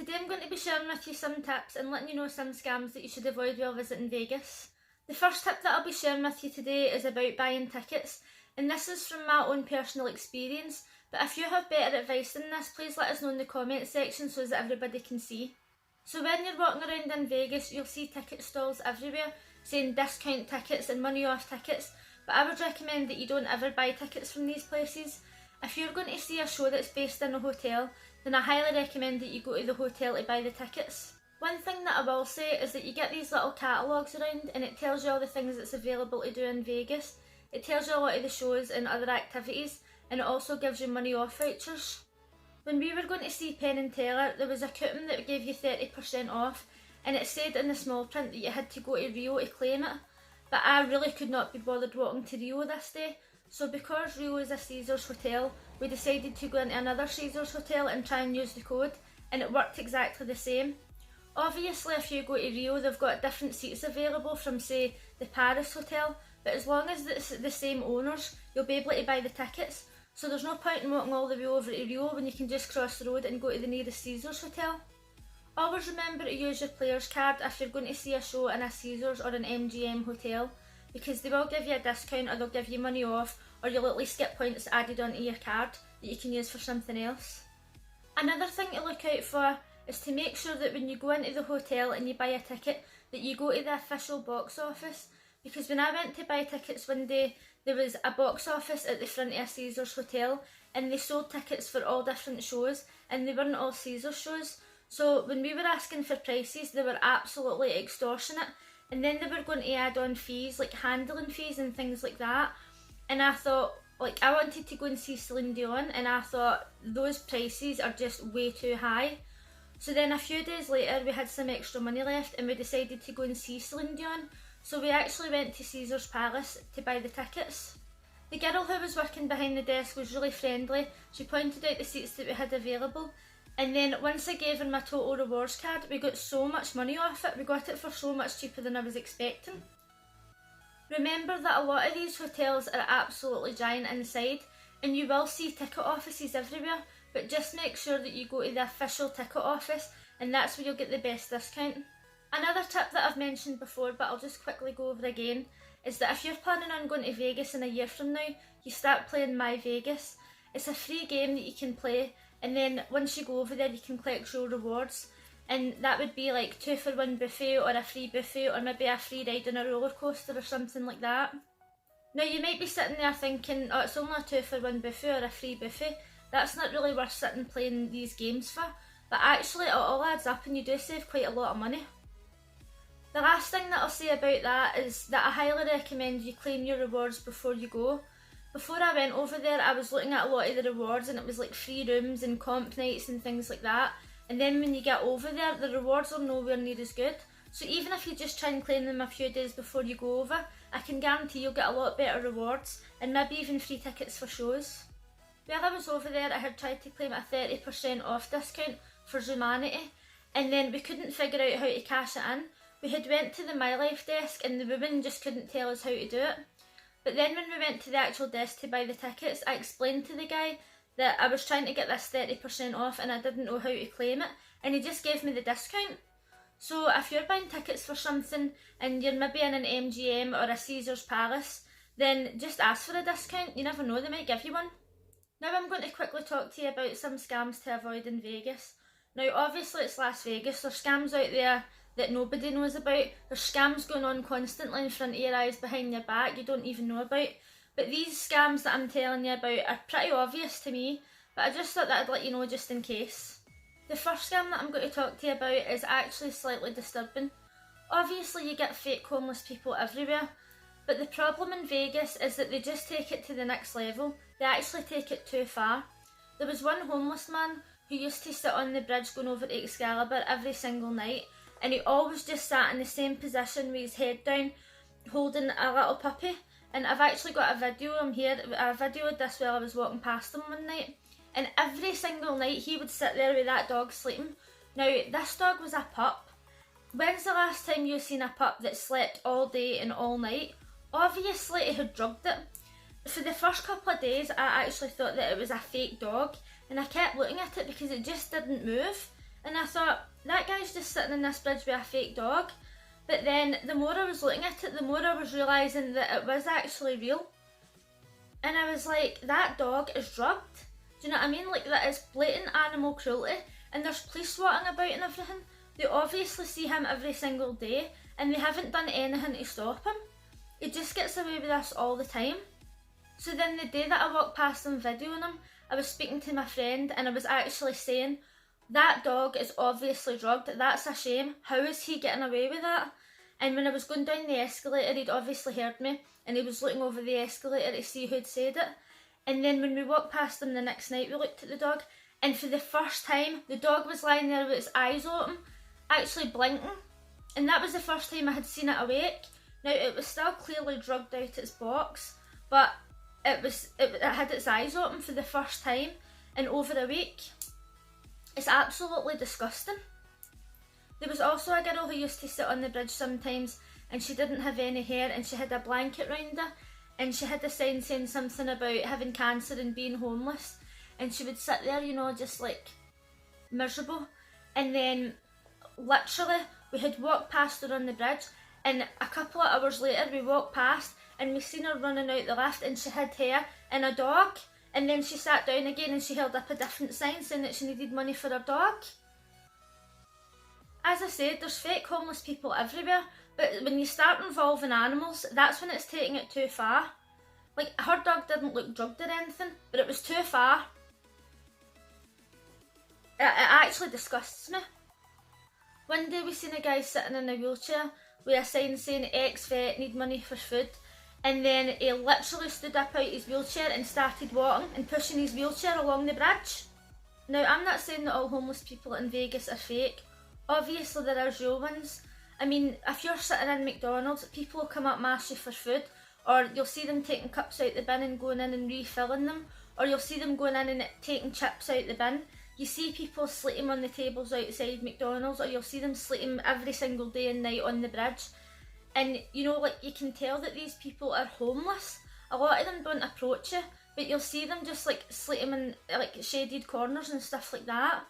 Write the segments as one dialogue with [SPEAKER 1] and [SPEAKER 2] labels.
[SPEAKER 1] Today I'm going to be sharing with you some tips and letting you know some scams that you should avoid while visiting Vegas. The first tip that I'll be sharing with you today is about buying tickets, and this is from my own personal experience, but if you have better advice than this, please let us know in the comment section so that everybody can see. So when you're walking around in Vegas, you'll see ticket stalls everywhere saying discount tickets and money off tickets, but I would recommend that you don't ever buy tickets from these places. If you're going to see a show that's based in a hotel, then I highly recommend that you go to the hotel to buy the tickets. One thing that I will say is that you get these little catalogues around and it tells you all the things that's available to do in Vegas. It tells you a lot of the shows and other activities, and it also gives you money off vouchers. When we were going to see Penn and Teller, there was a coupon that gave you 30% off, and it said in the small print that you had to go to Rio to claim it, but I really could not be bothered walking to Rio this day. So because Rio is a Caesars hotel, we decided to go into another Caesars hotel and try and use the code, and it worked exactly the same. Obviously if you go to Rio, they've got different seats available from, say, the Paris hotel, but as long as it's the same owners, you'll be able to buy the tickets. So there's no point in walking all the way over to Rio when you can just cross the road and go to the nearest Caesars hotel. Always remember to use your player's card if you're going to see a show in a Caesars or an MGM hotel, because they will give you a discount or they'll give you money off, or you'll at least get points added onto your card that you can use for something else. Another thing to look out for is to make sure that when you go into the hotel and you buy a ticket, that you go to the official box office, because when I went to buy tickets one day, there was a box office at the front of a Caesars hotel and they sold tickets for all different shows, and they weren't all Caesars shows. So when we were asking for prices, they were absolutely extortionate, and then they were going to add on fees like handling fees and things like that, and I thought, like, I wanted to go and see Celine Dion, and I thought those prices are just way too high. So then a few days later we had some extra money left and we decided to go and see Celine Dion, so we actually went to Caesars Palace to buy the tickets. The girl who was working behind the desk was really friendly. She pointed out the seats that we had available, and then once I gave her my total rewards card, we got so much money off it. We got it for so much cheaper than I was expecting. Remember that a lot of these hotels are absolutely giant inside, and you will see ticket offices everywhere, but just make sure that you go to the official ticket office, and that's where you'll get the best discount. Another tip that I've mentioned before, but I'll just quickly go over again, is that if you're planning on going to Vegas in a year from now, you start playing MyVegas. It's a free game that you can play, and then once you go over there you can collect your rewards, and that would be like 2-for-1 buffet or a free buffet or maybe a free ride on a roller coaster or something like that. Now you might be sitting there thinking, oh, it's only a 2-for-1 buffet or a free buffet, that's not really worth sitting playing these games for, but actually it all adds up and you do save quite a lot of money. The last thing that I'll say about that is that I highly recommend you claim your rewards before you go. Before I went over there, I was looking at a lot of the rewards and it was like free rooms and comp nights and things like that, and then when you get over there, the rewards are nowhere near as good. So even if you just try and claim them a few days before you go over, I can guarantee you'll get a lot better rewards and maybe even free tickets for shows. While I was over there, I had tried to claim a 30% off discount for Zumanity, and then we couldn't figure out how to cash it in. We had went to the MyLife desk and the woman just couldn't tell us how to do it. But then when we went to the actual desk to buy the tickets, I explained to the guy that I was trying to get this 30% off and I didn't know how to claim it, and he just gave me the discount. So if you're buying tickets for something and you're maybe in an MGM or a Caesars Palace, then just ask for a discount. You never know, they might give you one. Now I'm going to quickly talk to you about some scams to avoid in Vegas. Now obviously it's Las Vegas, there's scams out there that nobody knows about. There's scams going on constantly in front of your eyes, behind your back, you don't even know about. But these scams that I'm telling you about are pretty obvious to me, but I just thought that I'd let you know just in case. The first scam that I'm going to talk to you about is actually slightly disturbing. Obviously you get fake homeless people everywhere, but the problem in Vegas is that they just take it to the next level. They actually take it too far. There was one homeless man who used to sit on the bridge going over to Excalibur every single night, and he always just sat in the same position with his head down, holding a little puppy. And I've actually got a video of him here. I videoed this while I was walking past him one night, and every single night he would sit there with that dog sleeping. Now this dog was a pup. When's the last time you've seen a pup that slept all day and all night? Obviously he had drugged it. For the first couple of days I actually thought that it was a fake dog, and I kept looking at it because it just didn't move. And I thought, that guy's just sitting in this bridge with a fake dog. But then the more I was looking at it, the more I was realising that it was actually real. And I was like, that dog is drugged. Do you know what I mean? Like, that is blatant animal cruelty. And there's police swatting about and everything. They obviously see him every single day and they haven't done anything to stop him. He just gets away with this all the time. So then the day that I walked past him videoing him, I was speaking to my friend and I was actually saying, that dog is obviously drugged, that's a shame, how is he getting away with that? And when I was going down the escalator, he'd obviously heard me and he was looking over the escalator to see who'd said it. And then when we walked past him the next night, we looked at the dog, and for the first time, the dog was lying there with its eyes open, actually blinking. And that was the first time I had seen it awake. Now, it was still clearly drugged out its box, but it had its eyes open for the first time in over a week. It's absolutely disgusting. There was also a girl who used to sit on the bridge sometimes, and she didn't have any hair and she had a blanket round her, and she had a sign saying something about having cancer and being homeless, and she would sit there, you know, just like miserable. And then literally we had walked past her on the bridge, and a couple of hours later we walked past and we seen her running out the lift, and she had hair and a dog, and then she sat down again and she held up a different sign saying that she needed money for her dog. As I said, there's fake homeless people everywhere, but when you start involving animals, that's when it's taking it too far. Like, her dog didn't look drugged or anything, but it was too far. It actually disgusts me. One day we seen a guy sitting in a wheelchair with a sign saying ex-vet, need money for food, and then he literally stood up out his wheelchair and started walking and pushing his wheelchair along the bridge. Now, I'm not saying that all homeless people in Vegas are fake. Obviously there are real ones. I mean, if you're sitting in McDonald's, people will come up and ask you for food, or you'll see them taking cups out the bin and going in and refilling them, or you'll see them going in and taking chips out the bin. You see people sleeping on the tables outside McDonald's, or you'll see them sleeping every single day and night on the bridge. And you know, like, you can tell that these people are homeless. A lot of them don't approach you, but you'll see them just like sleeping in like shaded corners and stuff like that.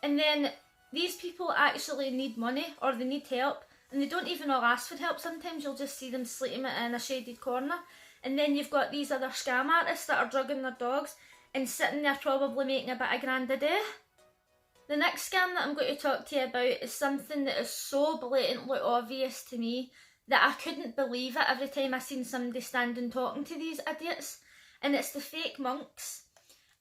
[SPEAKER 1] And then these people actually need money or they need help, and they don't even all ask for help. Sometimes you'll just see them sleeping in a shaded corner. And then you've got these other scam artists that are drugging their dogs and sitting there probably making a bit of grand a day. The next scam that I'm going to talk to you about is something that is so blatantly obvious to me that I couldn't believe it every time I seen somebody standing talking to these idiots. And it's the fake monks.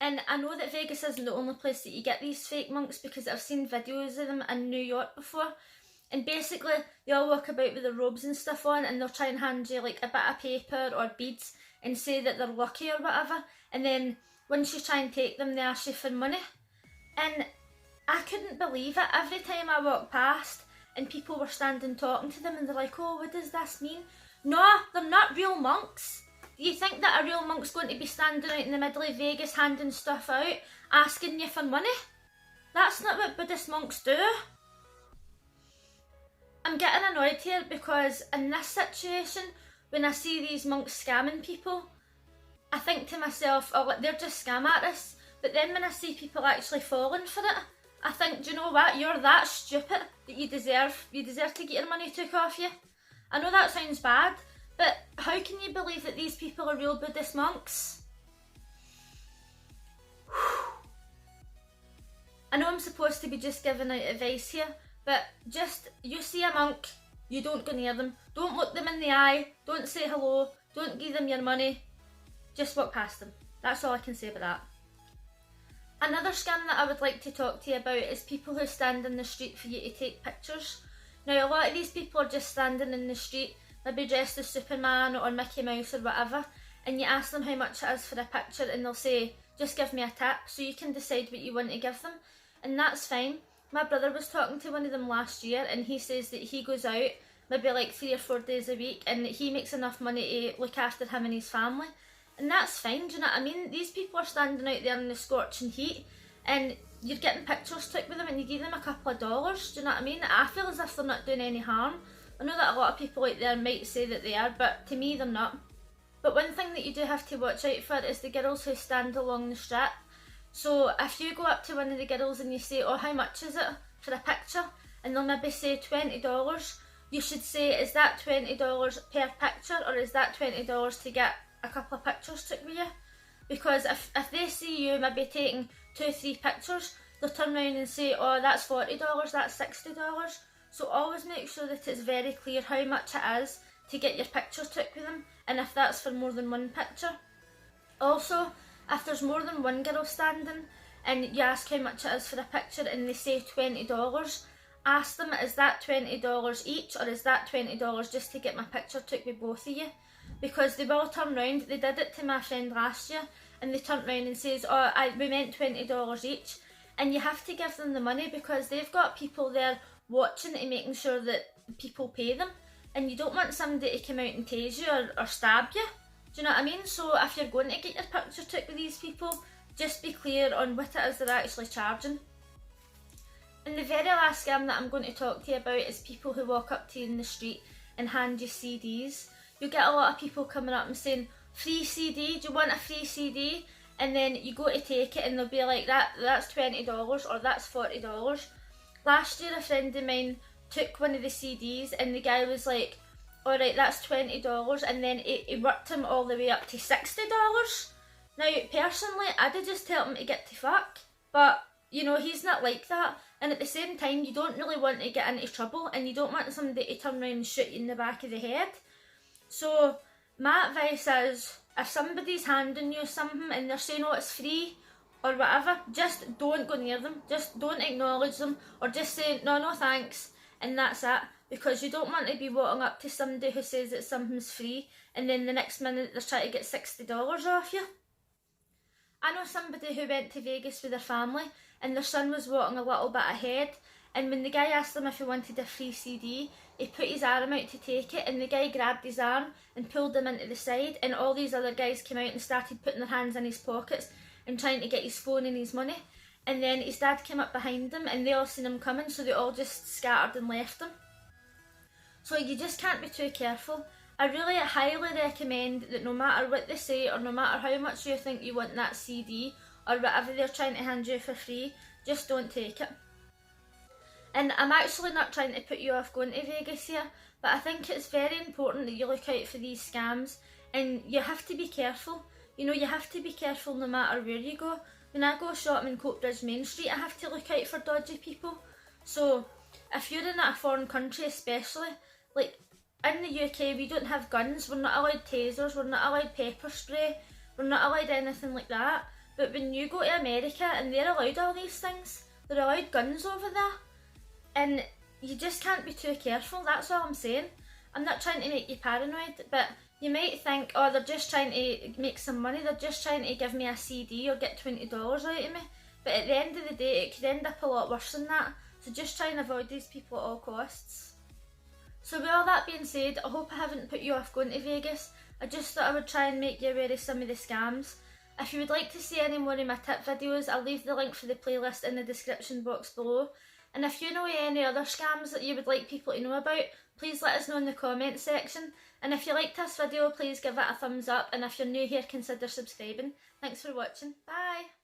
[SPEAKER 1] And I know that Vegas isn't the only place that you get these fake monks, because I've seen videos of them in New York before. And basically, they all walk about with their robes and stuff on, and they'll try and hand you like a bit of paper or beads and say that they're lucky or whatever. And then once you try and take them, they ask you for money. And I couldn't believe it. Every time I walked past and people were standing talking to them and they're like, oh, what does this mean? No, they're not real monks. Do you think that a real monk's going to be standing out in the middle of Vegas handing stuff out, asking you for money? That's not what Buddhist monks do. I'm getting annoyed here because in this situation, when I see these monks scamming people, I think to myself, oh, they're just scam artists. But then when I see people actually falling for it, I think, do you know what, you're that stupid that you deserve to get your money took off you. I know that sounds bad, but how can you believe that these people are real Buddhist monks? I know I'm supposed to be just giving out advice here, but just, you see a monk, you don't go near them. Don't look them in the eye, don't say hello, don't give them your money, just walk past them. That's all I can say about that. Another scam that I would like to talk to you about is people who stand in the street for you to take pictures. Now, a lot of these people are just standing in the street, maybe dressed as Superman or Mickey Mouse or whatever, and you ask them how much it is for a picture and they'll say, just give me a tip, so you can decide what you want to give them, and that's fine. My brother was talking to one of them last year and he says that he goes out maybe like 3 or 4 days a week and he makes enough money to look after him and his family. And that's fine, do you know what I mean? These people are standing out there in the scorching heat and you're getting pictures took with them and you give them a couple of dollars, do you know what I mean? I feel as if they're not doing any harm. I know that a lot of people out there might say that they are, but to me they're not. But one thing that you do have to watch out for is the girls who stand along the strip. So if you go up to one of the girls and you say, oh, how much is it for a picture? And they'll maybe say $20, you should say, is that $20 per picture, or is that $20 to get a couple of pictures took with you? Because if they see you maybe taking 2 or 3 pictures, they'll turn around and say, oh, that's $40, that's $60. So always make sure that it's very clear how much it is to get your picture took with them, and if that's for more than one picture. Also, if there's more than one girl standing and you ask how much it is for a picture and they say $20, ask them, is that $20 each, or is that $20 just to get my picture took with both of you? Because they will turn round. They did it to my friend last year, and they turned round and says, oh, we meant $20 each. And you have to give them the money, because they've got people there watching and making sure that people pay them, and you don't want somebody to come out and tase you or stab you. Do you know what I mean? So if you're going to get your picture took with these people, just be clear on what it is they're actually charging. And the very last scam that I'm going to talk to you about is people who walk up to you in the street and hand you CDs. You'll get a lot of people coming up and saying, free CD, do you want a free CD? And then you go to take it and they'll be like, that's $20 or that's $40. Last year a friend of mine took one of the CDs and the guy was like, alright, that's $20, and then it worked him all the way up to $60. Now, personally, I'd just tell him to get to fuck, but, you know, he's not like that, and at the same time, you don't really want to get into trouble, and you don't want somebody to turn around and shoot you in the back of the head. So, my advice is, if somebody's handing you something and they're saying, oh, it's free, or whatever, just don't go near them, just don't acknowledge them, or just say, no thanks, and that's it. Because you don't want to be walking up to somebody who says that something's free and then the next minute they're trying to get $60 off you. I know somebody who went to Vegas with their family and their son was walking a little bit ahead, and when the guy asked them if he wanted a free CD, he put his arm out to take it, and the guy grabbed his arm and pulled him into the side, and all these other guys came out and started putting their hands in his pockets and trying to get his phone and his money. And then his dad came up behind him and they all seen him coming, so they all just scattered and left him. So you just can't be too careful. I really highly recommend that no matter what they say, or no matter how much you think you want that CD, or whatever they're trying to hand you for free, just don't take it. And I'm actually not trying to put you off going to Vegas here, but I think it's very important that you look out for these scams, and you have to be careful. You know, you have to be careful no matter where you go. When I go shopping in Coatbridge Main Street, I have to look out for dodgy people. So, if you're in a foreign country especially, like in the UK we don't have guns, we're not allowed tasers, we're not allowed pepper spray, we're not allowed anything like that. But when you go to America and they're allowed all these things, they're allowed guns over there. And you just can't be too careful, that's all I'm saying. I'm not trying to make you paranoid, but you might think, oh, they're just trying to make some money, they're just trying to give me a CD or get $20 out of me. But at the end of the day, it could end up a lot worse than that. So just try and avoid these people at all costs. So with all that being said, I hope I haven't put you off going to Vegas. I just thought I would try and make you aware of some of the scams. If you would like to see any more of my tip videos, I'll leave the link for the playlist in the description box below. And if you know any other scams that you would like people to know about, please let us know in the comments section. And if you liked this video, please give it a thumbs up, and if you're new here, consider subscribing. Thanks for watching. Bye!